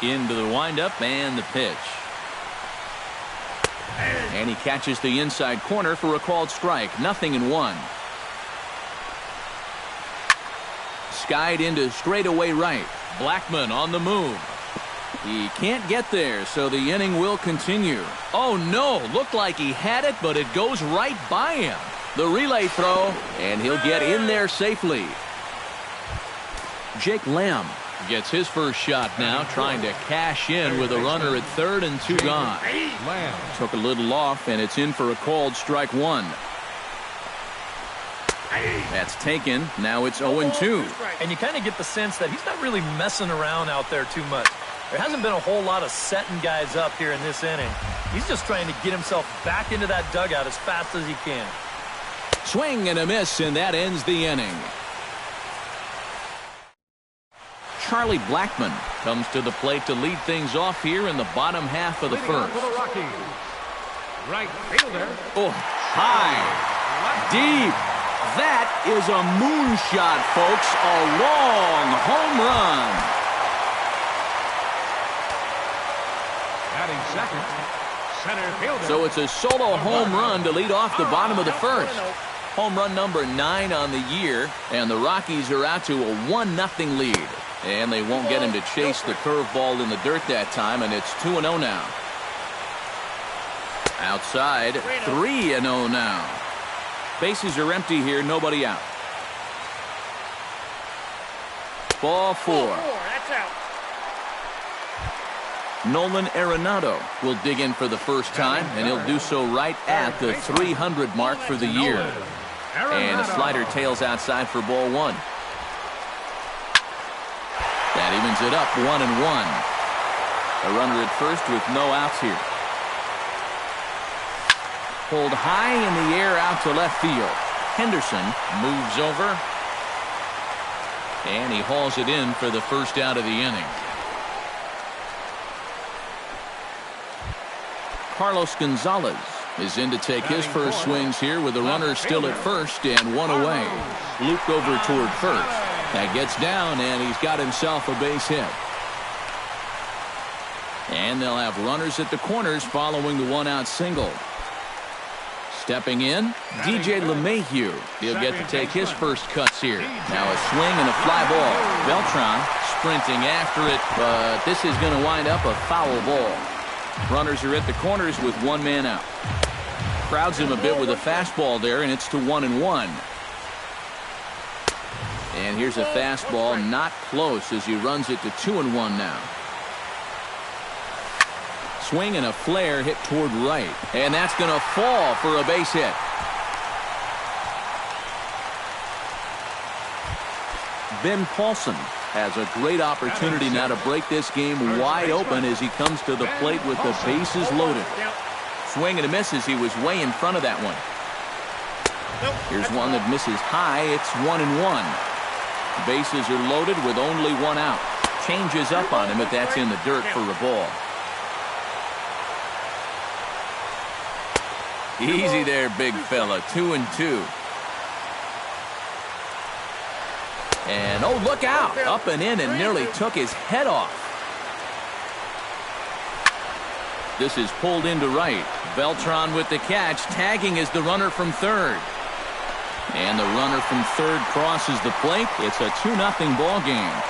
Into the windup and the pitch. And he catches the inside corner for a called strike. 0-1. Skied into straightaway right. Blackmon on the move. He can't get there, so the inning will continue. Oh no, looked like he had it, but it goes right by him. The relay throw, and he'll get in there safely. Jake Lamb gets his first shot now, trying to cash in with a runner at third and 2 gone. Took a little off, and it's in for a called strike 1. That's taken. Now it's 0-2. And you kind of get the sense that he's not really messing around out there too much. There hasn't been a whole lot of setting guys up here in this inning. He's just trying to get himself back into that dugout as fast as he can. Swing and a miss, and that ends the inning. Charlie Blackmon comes to the plate to lead things off here in the bottom half of the first. Right fielder. Oh, high, deep. That is a moonshot, folks. A long home run. Batting second, center fielder. So it's a solo home run to lead off the bottom of the first. Home run number 9 on the year, and the Rockies are out to a 1-0 lead. And they won't get him to chase the curveball in the dirt that time, and it's 2-0 now. Outside, 3-0 now. Bases are empty here, nobody out. Ball 4. That's out. Nolan Arenado will dig in for the first time, and he'll do so right at the 300 mark for the year. And a slider tails outside for ball 1. That evens it up, 1-1. A runner at first with no outs here. Pulled high in the air out to left field. Henderson moves over. And he hauls it in for the first out of the inning. Carlos Gonzalez is in to take his first swings here with a runner still at first and 1 away. Looped over toward first. That gets down, and he's got himself a base hit. And they'll have runners at the corners following the 1-out single. Stepping in, DJ LeMahieu. He'll get to take his first cuts here. Now a swing and a fly ball. Beltran sprinting after it, but this is going to wind up a foul ball. Runners are at the corners with 1 man out. Crowds him a bit with a fastball there, and it's to 1-1. And here's a fastball, not close as he runs it to 2-1 now. Swing and a flare hit toward right. And that's going to fall for a base hit. Ben Paulson has a great opportunity now to break this game wide open as he comes to the plate with the bases loaded. Swing and a miss as he was way in front of that one. Here's one that misses high. It's 1-1. Bases are loaded with only 1 out. Changes up on him, but that's in the dirt for a ball. Easy there, big fella. 2-2. And oh, look out. Up and in and nearly took his head off. This is pulled into right. Beltran with the catch. Tagging is the runner from third. And the runner from third crosses the plate. It's a 2-0 ball game.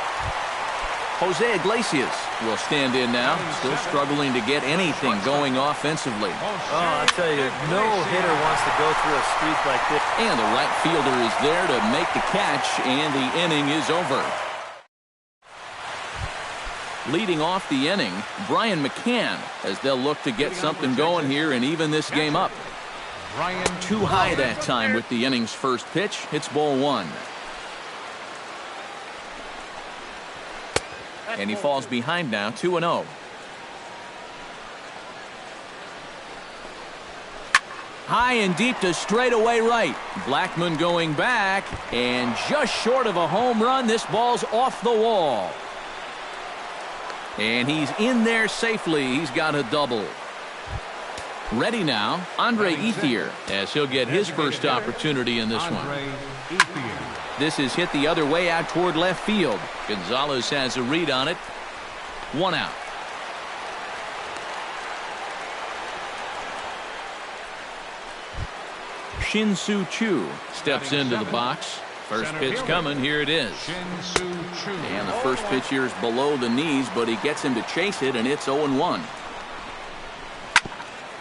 Jose Iglesias will stand in now. Still struggling to get anything going offensively. Oh, I tell you, no hitter wants to go through a streak like this. And the right fielder is there to make the catch, and the inning is over. Leading off the inning, Brian McCann, as they'll look to get something going here and even this game up. Too high that time with the inning's first pitch. It's ball 1. And he falls behind now, 2-0. High and deep to straightaway right. Blackmon going back, and just short of a home run. This ball's off the wall. And he's in there safely. He's got a double. Ready now, Andre Ethier, as he'll get his first opportunity in this one. This is hit the other way out toward left field. Gonzalez has a read on it. 1 out. Shin-Soo Choo steps into the box. First pitch coming. Here it is. And the first pitch here is below the knees, but he gets him to chase it, and it's 0-1.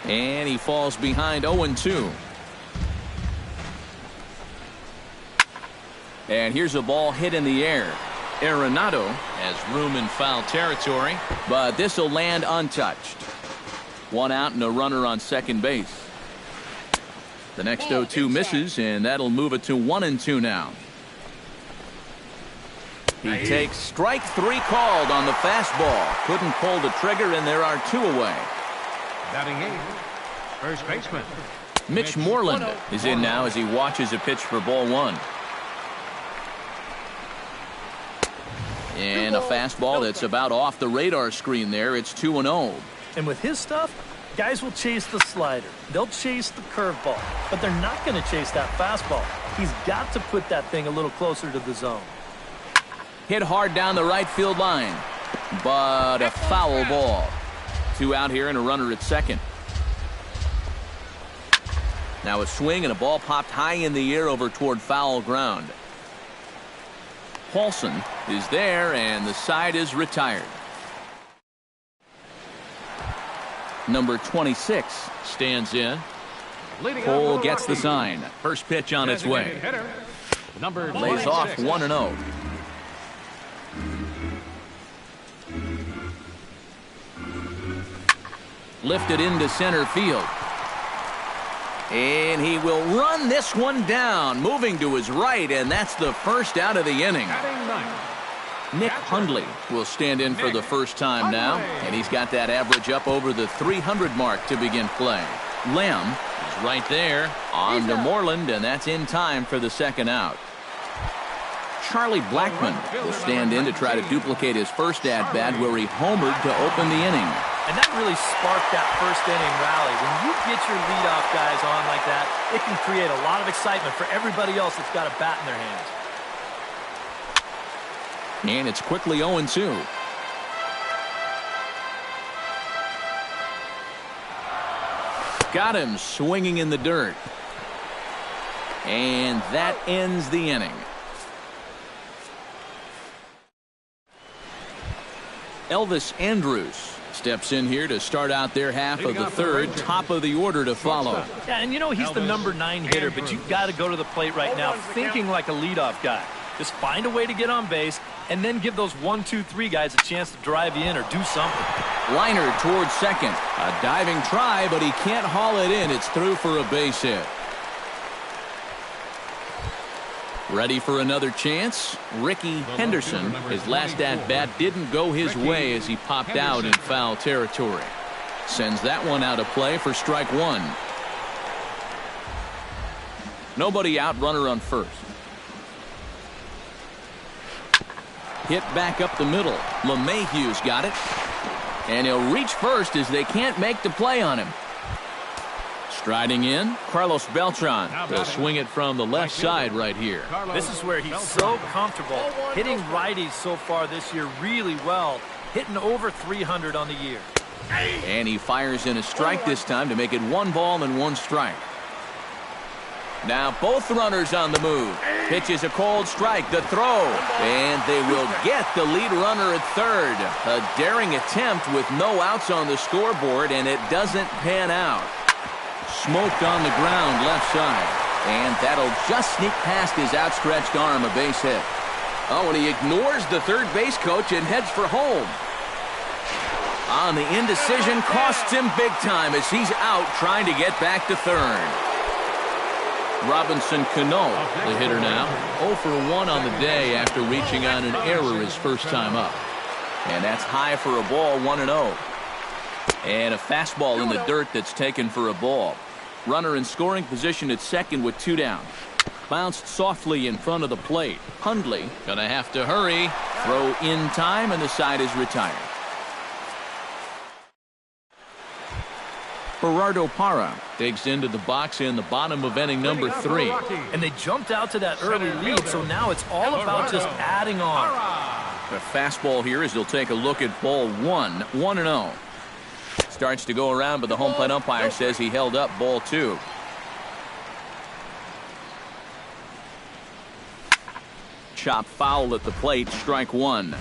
And he falls behind 0-2. And here's a ball hit in the air. Arenado has room in foul territory, but this will land untouched. 1 out and a runner on second base. The next 0-2 misses, and that'll move it to 1-2 now. He takes strike 3 called on the fastball. Couldn't pull the trigger, and there are 2 away. Batting 8, first baseman Mitch Moreland is in now as he watches a pitch for ball 1. And a fastball that's about off the radar screen there. It's 2-0. And with his stuff, guys will chase the slider. They'll chase the curveball, but they're not going to chase that fastball. He's got to put that thing a little closer to the zone. Hit hard down the right field line, but a foul ball. 2 out here and a runner at second. Now a swing and a ball popped high in the air over toward foul ground. Paulson is there, and the side is retired. Number 26 stands in. Cole gets the sign. First pitch on its way. Lays off 1-0. Lifted into center field. And he will run this one down, moving to his right, and that's the first out of the inning. Nick Hundley will stand in for the first time now, and he's got that average up over the 300 mark to begin play. Lamb is right there on to Moreland, and that's in time for the second out. Charlie Blackmon will stand in to try to duplicate his first at-bat where he homered to open the inning. And that really sparked that first inning rally. When you get your leadoff guys on like that, it can create a lot of excitement for everybody else that's got a bat in their hands. And it's quickly 0-2. Got him swinging in the dirt. And that ends the inning. Elvis Andrus steps in here to start out their half of the third. Top of the order to follow. Yeah, and you know he's the number 9 hitter, but you've got to go to the plate right now thinking like a leadoff guy. Just find a way to get on base and then give those 1, 2, 3 guys a chance to drive you in or do something. Liner towards second. A diving try, but he can't haul it in. It's through for a base hit. Ready for another chance? Ricky Henderson, his last at-bat didn't go his way as he popped out in foul territory. Sends that one out of play for strike 1. Nobody out, runner on first. Hit back up the middle. LeMahieu's got it. And he'll reach first as they can't make the play on him. Striding in, Carlos Beltran will swing it from the left side right here. This is where he's so comfortable hitting righties so far this year really well, hitting over 300 on the year. And he fires in a strike this time to make it 1 ball and 1 strike. Now both runners on the move. Pitches a cold strike, the throw, and they will get the lead runner at third. A daring attempt with no outs on the scoreboard, and it doesn't pan out. Smoked on the ground left side, and that'll just sneak past his outstretched arm, a base hit. Oh, and he ignores the third base coach and heads for home. On the indecision, costs him big time as he's out trying to get back to third. Robinson Cano, the hitter now, 0 for 1 on the day after reaching on an error his first time up. And that's high for a ball, 1-0. And a fastball in the dirt that's taken for a ball. Runner in scoring position at second with 2 down. Bounced softly in front of the plate. Hundley gonna have to hurry. Throw in time, and the side is retired. Gerardo Parra digs into the box in the bottom of inning number 3. And they jumped out to that early lead, so now it's all about just adding on. The fastball here as he'll take a look at ball one. 1-0. Starts to go around, but the home plate umpire says he held up ball 2. Chop foul at the plate, strike 1.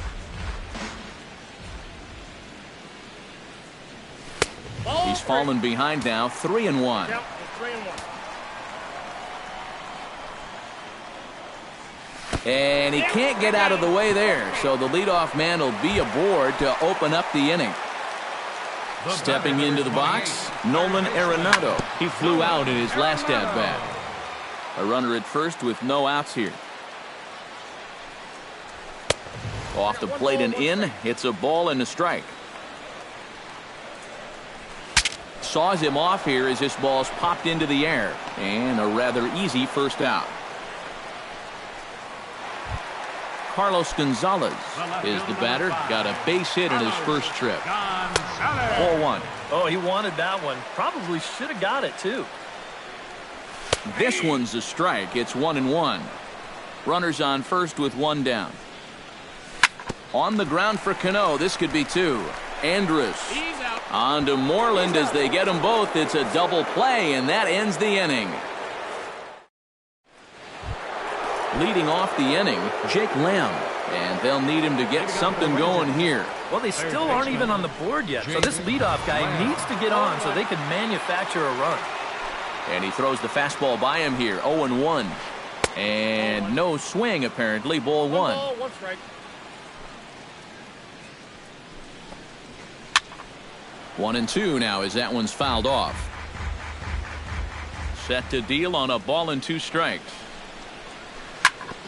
He's fallen behind now, 3-1. Yep, 3-1. And he can't get out of the way there, so the leadoff man will be aboard to open up the inning. Stepping into the box, Nolan Arenado. He flew out in his last at-bat. A runner at first with no outs here. Off the plate and in, hits a ball and a strike. Saws him off here as this ball's popped into the air. And a rather easy first out. Carlos Gonzalez is the batter. Got a base hit in his first trip. Ball 1. Oh, he wanted that one. Probably should have got it, too. This one's a strike. It's 1-1. Runners on first with 1 down. On the ground for Cano. This could be 2. Andrus on to Moreland as they get them both. It's a double play, and that ends the inning. Leading off the inning, Jake Lamb, and they'll need him to get something going here. Well, they still aren't even on the board yet, so this leadoff guy needs to get on so they can manufacture a run. And he throws the fastball by him here, 0-1. And no swing, apparently, ball 1. 1 strike. 1-2 now as that one's fouled off. Set to deal on a ball and 2 strikes.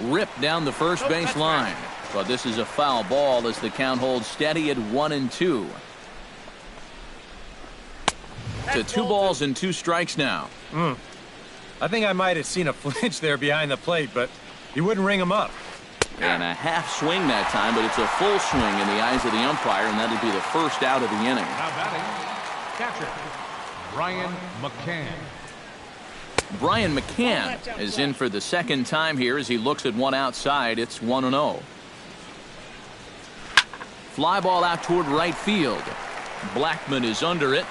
Ripped down the first base line. But this is a foul ball as the count holds steady at 1-2. To 2 balls and 2 strikes now. I think I might have seen a flinch there behind the plate, but he wouldn't ring him up. And a half swing that time, but it's a full swing in the eyes of the umpire, and that'll be the first out of the inning. Now batting, catcher, Brian McCann. Brian McCann is in for the second time here as he looks at one outside. It's 1-0. Fly ball out toward right field. Blackman is under it.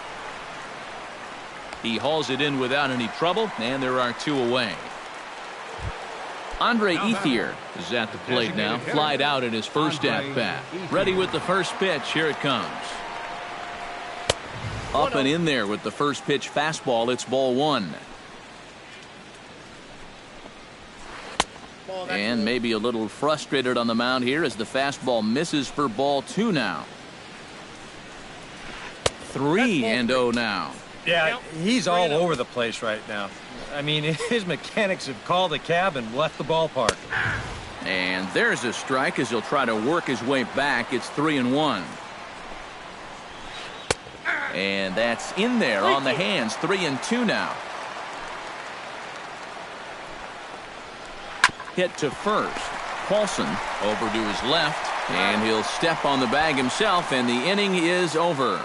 He hauls it in without any trouble, and there are 2 away. Andre Ethier is at the plate now. Flied out in his first at-bat. Ready with the first pitch. Here it comes. Up and in there with the first pitch fastball. It's ball 1. And maybe a little frustrated on the mound here as the fastball misses for ball 2 now. 3-0 now. Yeah, he's all over the place right now. I mean, his mechanics have called a cab and left the ballpark. And there's a strike as he'll try to work his way back. It's 3-1. And that's in there on the hands. 3-2 now. Hit to first. Paulson over to his left, and he'll step on the bag himself, and the inning is over.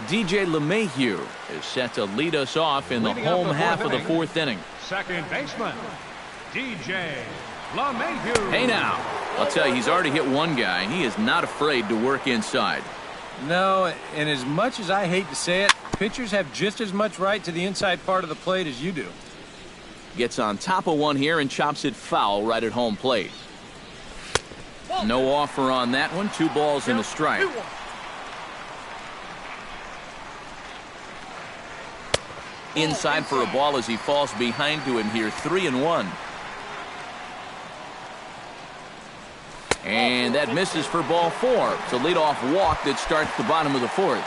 DJ LeMahieu is set to lead us off in the home half of the 4th inning. Second baseman, DJ LeMahieu. Hey now, I'll tell you, he's already hit one guy. He is not afraid to work inside. No, and as much as I hate to say it, pitchers have just as much right to the inside part of the plate as you do. Gets on top of one here and chops it foul right at home plate. No offer on that one. 2 balls and a strike. Inside for a ball as he falls behind to him here. 3-1. And that misses for ball 4. It's a leadoff walk that starts the bottom of the 4th.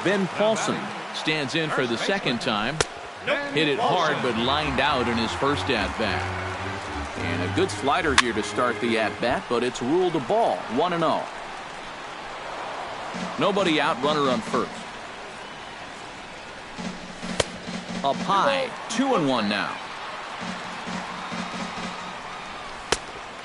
Ben Paulson stands in for the second time. Hit it hard but lined out in his first at-bat. And a good slider here to start the at-bat, but it's ruled a ball. 1-0. Nobody out, runner on first. Up high, 2-1 now.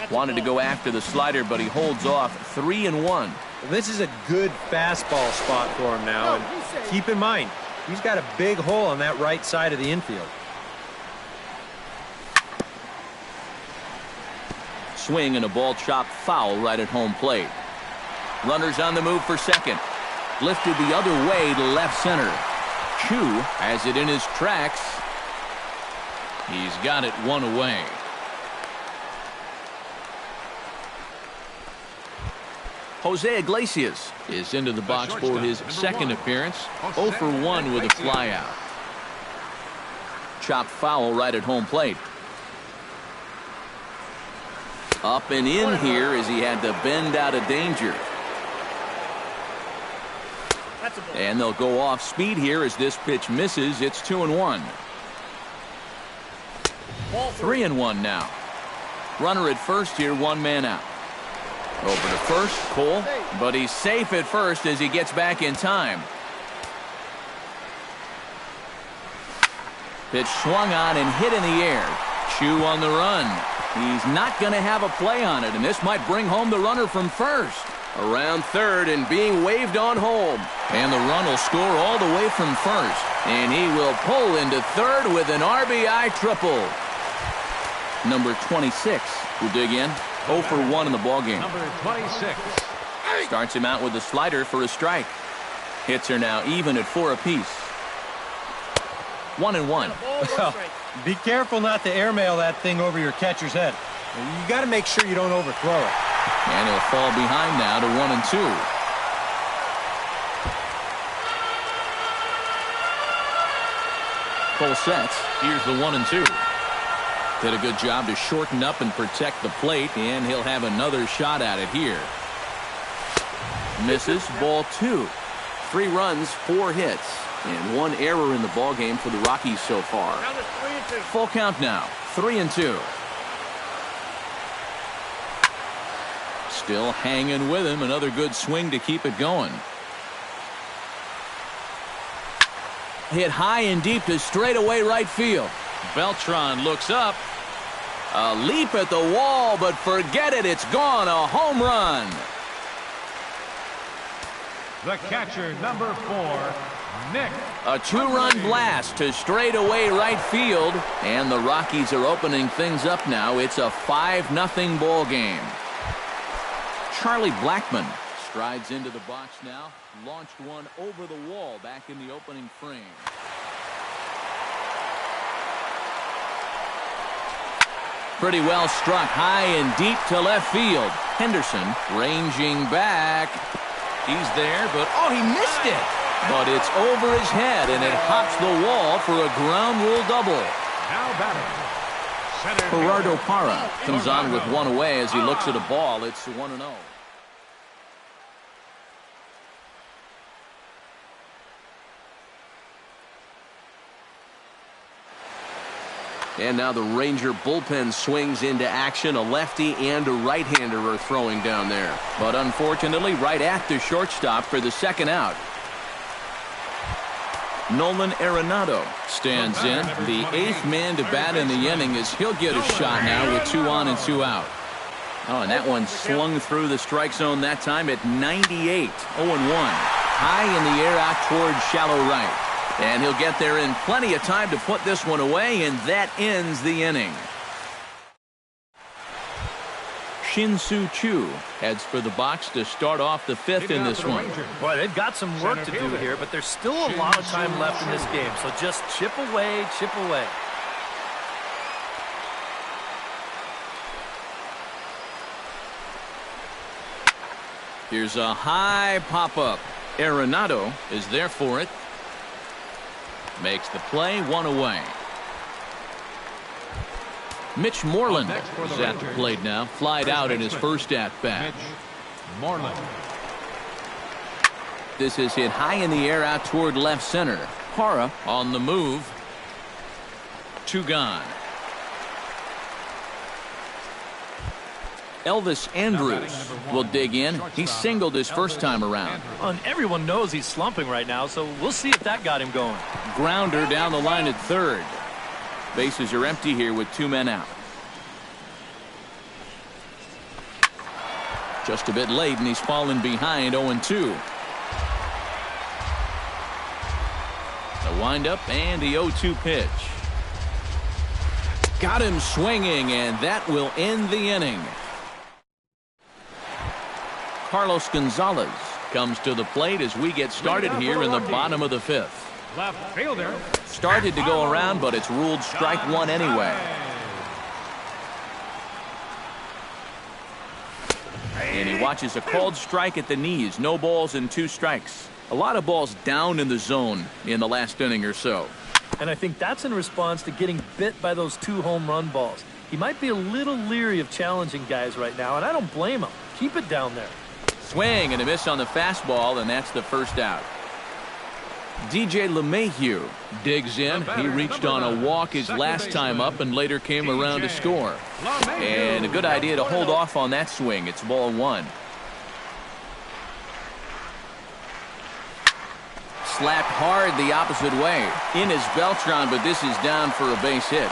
Wanted to go after the slider, but he holds off. 3-1. This is a good fastball spot for him now, and keep in mind, he's got a big hole on that right side of the infield. swing and a ball chopped foul right at home plate. Runners on the move for second. Lifted the other way to left center. Chu has it in his tracks. He's got it one away. Jose Iglesias is into the box for his second appearance. 0 for 1 with a flyout. Chopped foul right at home plate. Up and in here as he had to bend out of danger. And they'll go off speed here as this pitch misses. It's 2-1. 3-1 now. Runner at first here, one man out. Over to first, Cole, but he's safe at first as he gets back in time. Pitch swung on and hit in the air. Chu on the run. He's not going to have a play on it, and this might bring home the runner from first. Around third and being waved on home. And the run will score all the way from first. And he will pull into third with an RBI triple. Number 26 will dig in. 0 for 1 in the ballgame. Number 26. Starts him out with a slider for a strike. Hits are now even at 4 apiece. 1-1. Well, be careful not to airmail that thing over your catcher's head. You got to make sure you don't overthrow it. And he'll fall behind now to 1-2. Full sets. Here's the 1-2. Did a good job to shorten up and protect the plate, and he'll have another shot at it here. Misses, ball 2. 3 runs, 4 hits, and 1 error in the ballgame for the Rockies so far. Full count now, 3-2. Still hanging with him. Another good swing to keep it going. Hit high and deep to straightaway right field. Beltran looks up. A leap at the wall, but forget it. It's gone. A home run. The catcher, number 4, Nick. A 2-run blast to straightaway right field. And the Rockies are opening things up now. It's a 5-0 ball game. Charlie Blackmon strides into the box now. Launched one over the wall back in the opening frame. Pretty well struck high and deep to left field. Henderson ranging back. He's there, but oh, he missed it. But it's over his head, and it hops the wall for a ground rule double. Now batting. Gerardo Parra comes on with one away as he looks at a ball. It's 1-0. And now the Ranger bullpen swings into action. A lefty and a right-hander are throwing down there. But unfortunately, right at the shortstop for the second out. Nolan Arenado stands in. The 8th man to bat in the inning as he'll get a shot now with 2 on and 2 out. Oh, and that one swung through the strike zone that time at 98. 0-1. High in the air out towards shallow right. And he'll get there in plenty of time to put this one away, and that ends the inning. Shin-Soo Choo heads for the box to start off the 5th in this one. Boy, they've got some work to do here, but there's still a lot of time left in this game. So just chip away, chip away. Here's a high pop-up. Arenado is there for it. Makes the play, 1 away. Mitch Moreland is at the plate now. Flied out in his first at-bat. Moreland. This is hit high in the air out toward left center. Parra on the move. 2 gone. Elvis Andrus will dig in. He singled his first time around. And everyone knows he's slumping right now, so we'll see if that got him going. Grounder down the line at third. Bases are empty here with 2 men out. Just a bit late, and he's fallen behind 0-2. The windup and the 0-2 pitch. Got him swinging, and that will end the inning. Carlos Gonzalez comes to the plate as we get started here in the bottom of the fifth. Left fielder. Started to go around, but it's ruled strike one anyway. And he watches a called strike at the knees. No balls and 2 strikes. A lot of balls down in the zone in the last inning or so. And I think that's in response to getting bit by those 2 home run balls. He might be a little leery of challenging guys right now, and I don't blame him. Keep it down there. Swing and a miss on the fastball, and that's the first out. DJ LeMahieu digs in. He reached on a walk his last time up and later came around to score. And a good idea to hold off on that swing. It's ball 1. Slapped hard the opposite way. In is Beltran, but this is down for a base hit.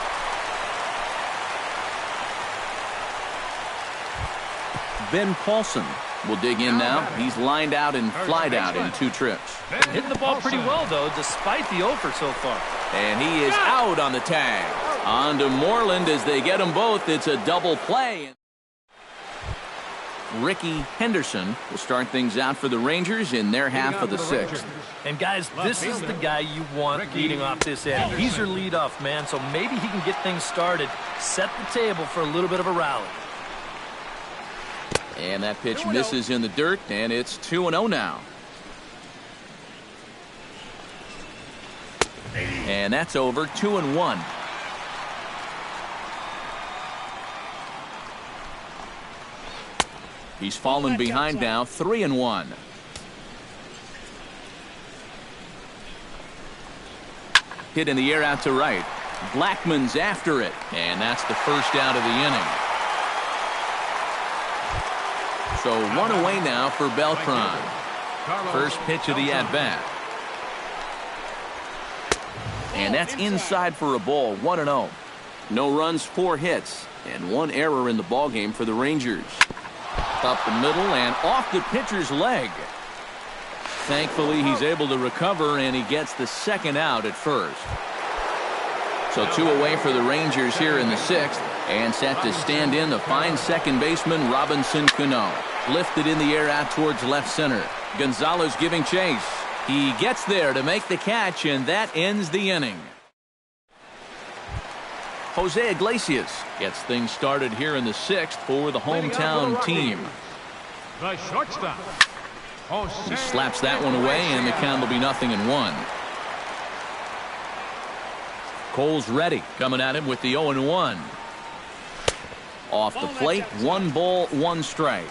Ben Paulson will dig in now. He's lined out and flied out in 2 trips. Hitting the ball pretty well, though, despite the offer so far. And he is out on the tag. On to Moreland as they get them both. It's a double play. Ricky Henderson will start things out for the Rangers in their half of the 6th. And, guys, this is the guy you want leading off this inning. He's your leadoff man, so maybe he can get things started, set the table for a little bit of a rally. And that pitch misses in the dirt, and it's 2-0 now. And that's over. 2-1. He's fallen behind now. 3-1. Hit in the air out to right. Blackman's after it, and that's the first out of the inning. So 1 away now for Beltran. First pitch of the at-bat. And that's inside for a ball. 1-0. No runs, 4 hits, and 1 error in the ballgame for the Rangers. Up the middle and off the pitcher's leg. Thankfully, he's able to recover, and he gets the second out at first. So 2 away for the Rangers here in the 6th. And set to stand in the fine second baseman, Robinson Cano. Lifted in the air out towards left center. Gonzalez giving chase. He gets there to make the catch, and that ends the inning. Jose Iglesias gets things started here in the 6th for the hometown team. The shortstop. He slaps that one away, and the count will be 0-1. Cole's ready, coming at him with the 0-1. Off the plate, 1 ball, 1 strike.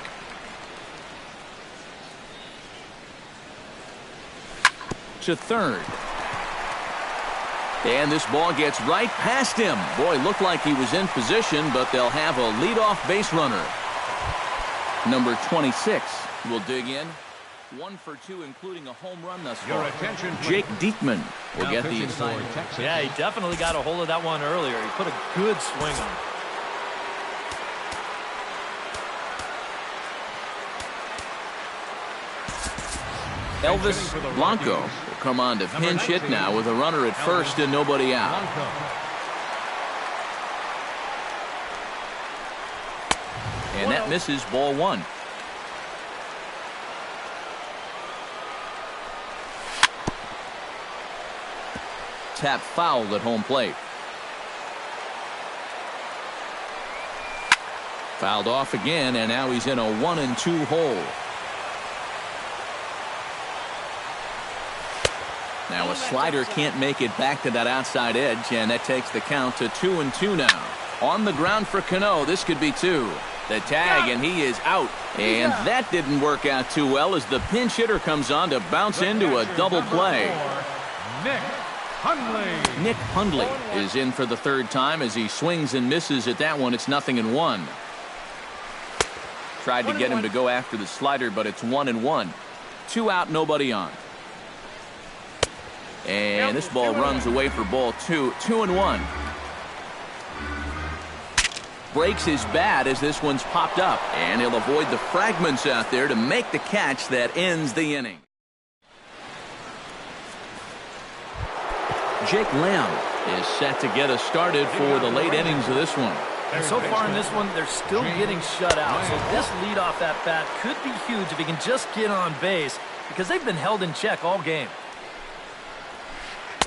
To third. And this ball gets right past him. Boy, looked like he was in position, but they'll have a leadoff base runner. Number 26 will dig in. 1 for 2, including a home run thus far. Jake Diekman will get the assignment. Yeah, he definitely got a hold of that one earlier. He put a good swing on it. Elvis Blanco will come on to pinch hit now with a runner at first and nobody out. And that misses, ball 1. Tap foul at home plate. Fouled off again, and now he's in a 1-2 hole. Now a slider can't make it back to that outside edge, and that takes the count to 2-2 now. On the ground for Cano. This could be 2. The tag, and he is out. And that didn't work out too well as the pinch hitter comes on to bounce into a double play. Nick Hundley. Nick Hundley is in for the 3rd time as he swings and misses at that one. It's 0-1. Tried to get him to go after the slider, but it's 1-1. 2 out, nobody on. And this ball runs away for ball 2. 2-1. Breaks his bat as this one's popped up, and he'll avoid the fragments out there to make the catch that ends the inning. Jake Lamb is set to get us started for the late innings of this one. And so far in this one, they're still getting shut out. So this leadoff at bat could be huge if he can just get on base because they've been held in check all game.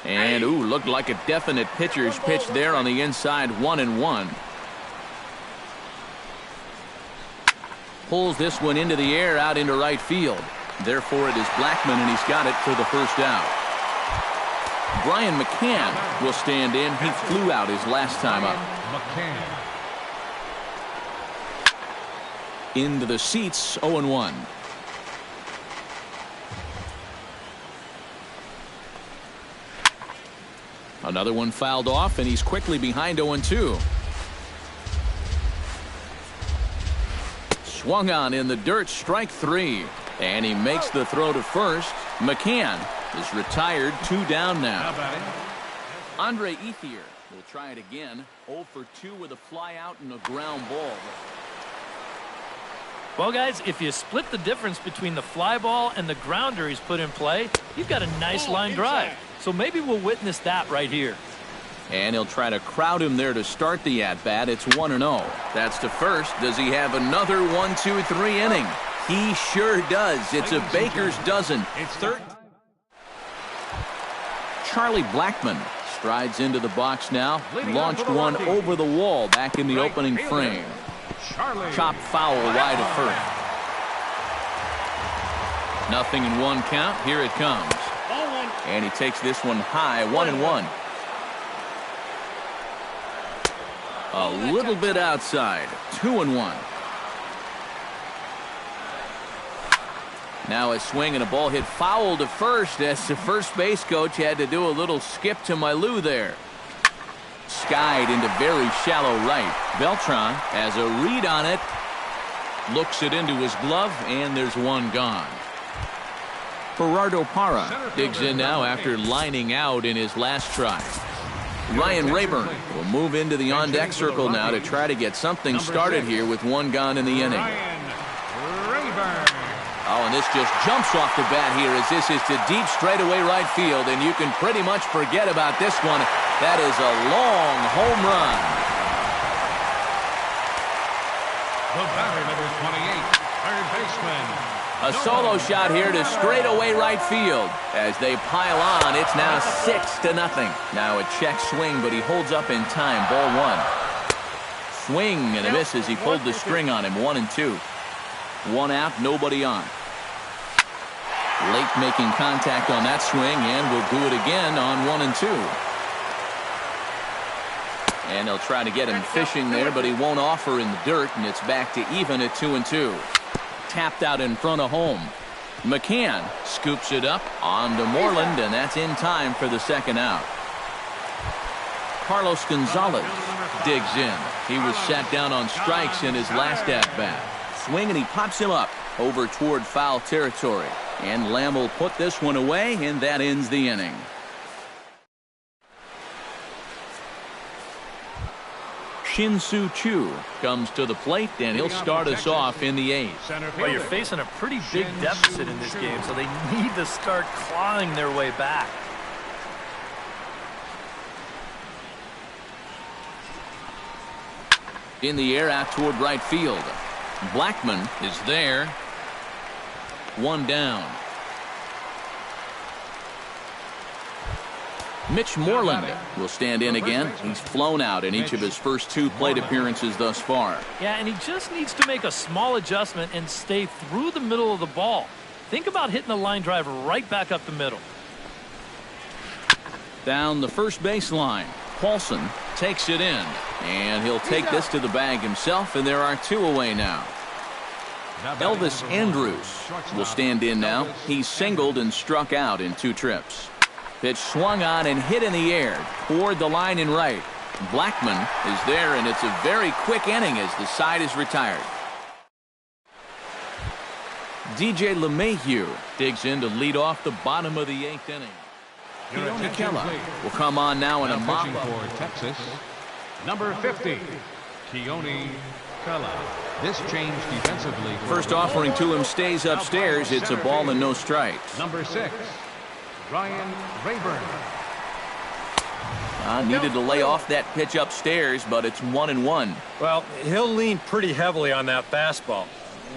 And, ooh, looked like a definite pitcher's pitch there on the inside, 1-1. Pulls this one into the air out into right field. Therefore, it is Blackmon, and he's got it for the first out. Brian McCann will stand in. He flew out his last time up. Into the seats, 0-1. Another one fouled off, and he's quickly behind 0-2. Swung on in the dirt, strike 3. And he makes the throw to first. McCann is retired, 2 down now. Andre Ethier will try it again. 0 for 2 with a fly out and a ground ball. Well, guys, if you split the difference between the fly ball and the grounder he's put in play, you've got a nice line drive. So maybe we'll witness that right here. And he'll try to crowd him there to start the at-bat. It's 1-0. That's to first. Does he have another 1-2-3 inning? He sure does. It's a baker's dozen. It's third. Charlie Blackmon strides into the box now. Launched one over the wall back in the opening frame. Chopped foul wide of first. Nothing in 1 count. Here it comes. And he takes this one high, 1-1. A little bit outside, 2-1. Now a swing and a ball hit foul to first as the first base coach had to do a little skip to Mailloux there. Skied into very shallow right. Beltran has a read on it. Looks it into his glove, and there's one gone. Gerardo Parra digs in now after lining out in his last try. Ryan Rayburn will move into the on-deck circle now to try to get something started here with 1 gone in the inning. Oh, and this just jumps off the bat here as this is to deep straightaway right field, and you can pretty much forget about this one. That is a long home run. The batter, number 28, third baseman. A solo shot here to straightaway right field. As they pile on, it's now 6-0. Now a check swing, but he holds up in time. Ball 1. Swing and a miss as he pulled the string on him. 1-2. 1 out, nobody on. Late making contact on that swing, and will do it again on 1-2. And they'll try to get him fishing there, but he won't offer in the dirt, and it's back to even at 2-2. Tapped out in front of home. McCann scoops it up on to Moreland, and that's in time for the second out. Carlos Gonzalez digs in. He was sat down on strikes in his last at-bat. Swing, and he pops him up over toward foul territory. And Lamb will put this one away, and that ends the inning. Shin-Soo Choo comes to the plate, and he'll start us off in the 8th. Well, you're facing a pretty big deficit in this game, so they need to start clawing their way back. In the air out toward right field. Blackmon is there. 1 down. Mitch Moreland will stand in again. He's flown out in each of his first 2 plate appearances thus far. Yeah, and he just needs to make a small adjustment and stay through the middle of the ball. Think about hitting a line drive right back up the middle. Down the first baseline. Paulson takes it in, and he'll take this to the bag himself, and there are 2 away now. Elvis Andrus will stand in now. He's singled and struck out in 2 trips. Pitch swung on and hit in the air toward the line in right. Blackmon is there, and it's a very quick inning as the side is retired. DJ LeMahieu digs in to lead off the bottom of the 8th inning. Keone Kela will come on now in a mop for Texas, number 50, Keone Kela. This change defensively. First offering to him stays upstairs. It's a ball and no strikes. Number 6, Ryan Rayburn. Needed to lay off that pitch upstairs, but it's 1-1. Well, he'll lean pretty heavily on that fastball.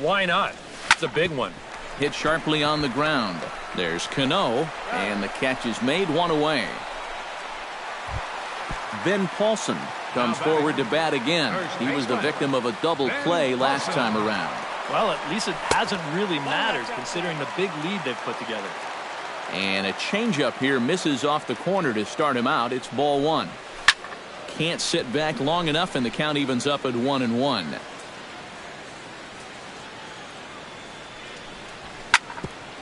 Why not? It's a big one. Hit sharply on the ground. There's Cano, and the catch is made, one away. Ben Paulson comes forward to bat again. He was the victim of a double play last time around. Well, at least it hasn't really mattered considering the big lead they've put together. And a changeup here misses off the corner to start him out. It's ball one. Can't sit back long enough, and the count evens up at 1-1.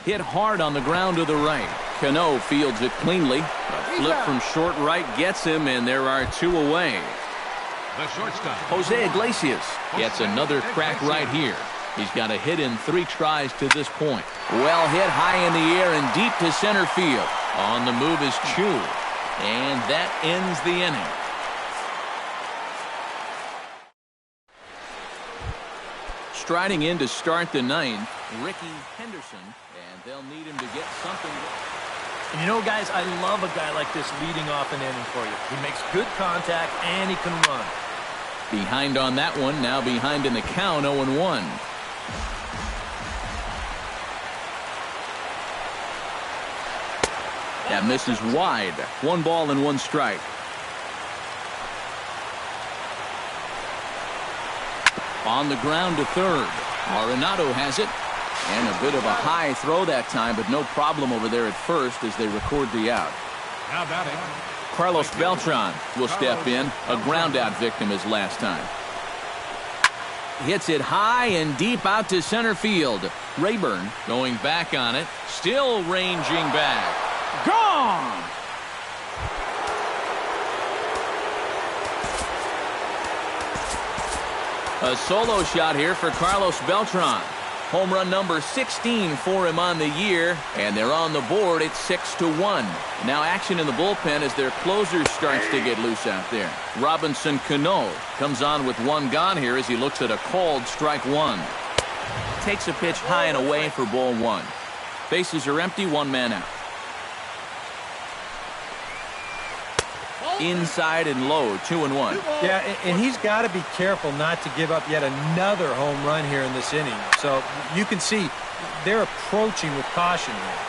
Hit hard on the ground to the right. Cano fields it cleanly. A flip from short right gets him, and there are two away. The shortstop, Jose Iglesias gets another crack right here. He's got a hit in 3 tries to this point. Well hit high in the air and deep to center field. On the move is Chu. And that ends the inning. Striding in to start the ninth, Ricky Henderson. And they'll need him to get something. And you know, guys, I love a guy like this leading off an inning for you. He makes good contact and he can run. Behind on that one, now behind in the count, 0-1. That misses wide. 1 ball and 1 strike. On the ground to third. Arenado has it. And a bit of a high throw that time, but no problem over there at first as they record the out. now batting. Carlos Beltran will step in. A ground out victim as last time. Hits it high and deep out to center field. Rayburn going back on it. Still ranging back. Gone! A solo shot here for Carlos Beltran. Home run number 16 for him on the year, and they're on the board at 6-1. Now action in the bullpen as their closer starts to get loose out there. Robinson Cano comes on with 1 gone here as he looks at a called strike 1. Takes a pitch high and away for ball 1. Bases are empty, 1 man out. Inside and low, 2-1. Yeah, and he's got to be careful not to give up yet another home run here in this inning. So you can see they're approaching with caution here.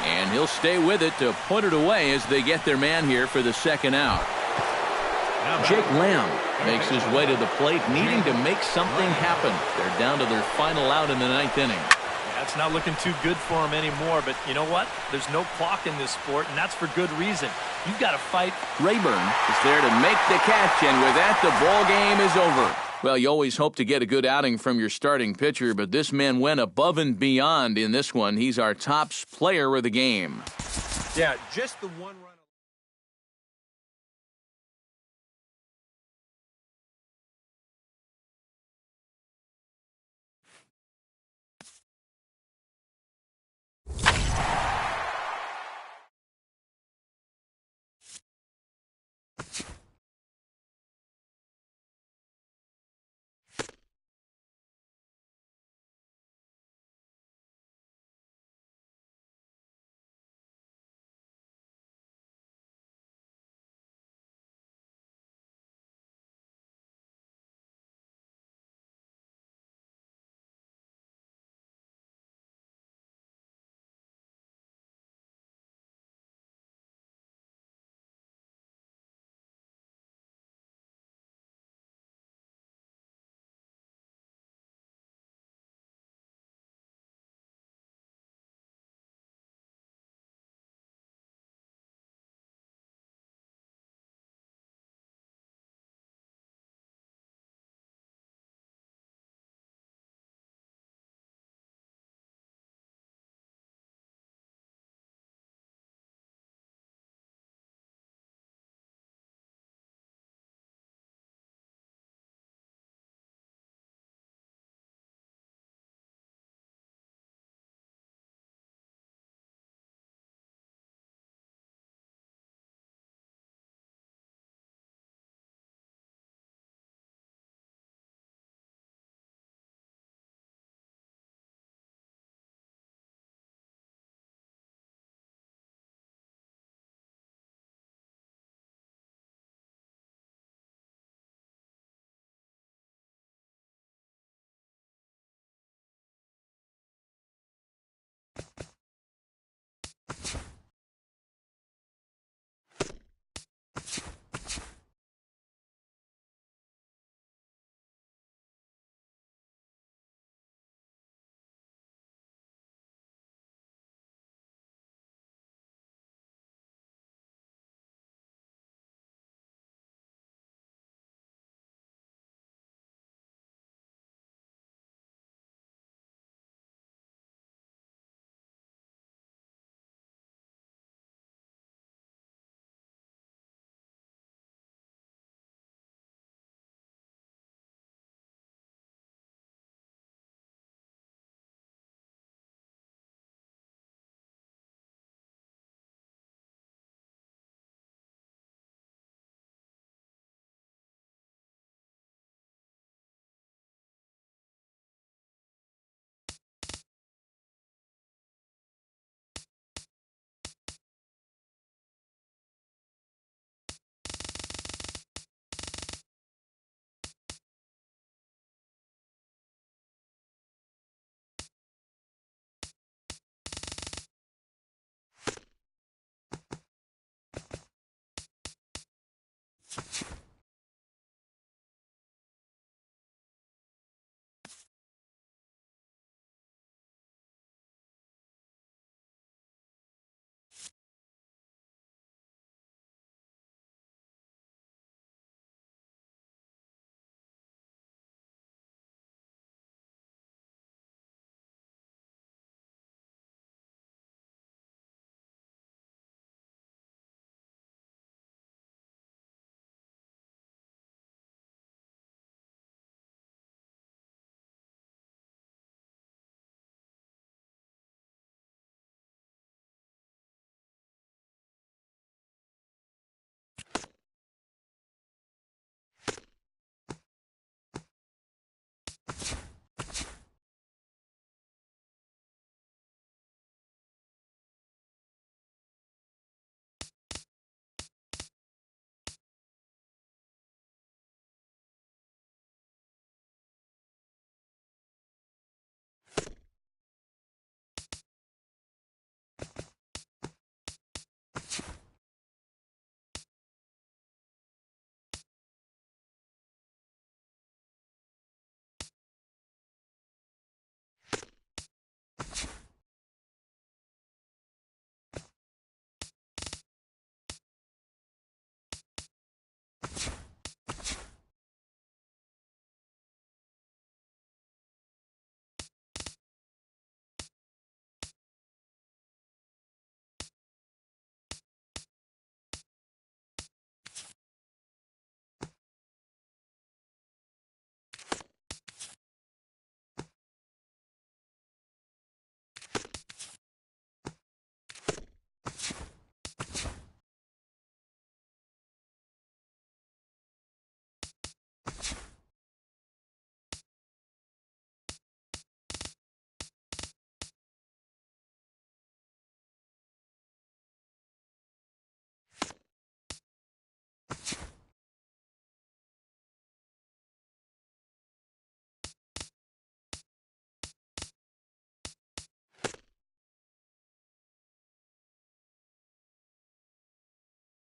And he'll stay with it to put it away as they get their man here for the second out. Jake Lamb makes his way to the plate, needing to make something happen. They're down to their final out in the 9th inning. That's not looking too good for him anymore, but you know what? There's no clock in this sport, and that's for good reason. You've got to fight. Rayburn is there to make the catch, and with that, the ball game is over. Well, you always hope to get a good outing from your starting pitcher, but this man went above and beyond in this one. He's our top player of the game. Yeah, just the 1 run.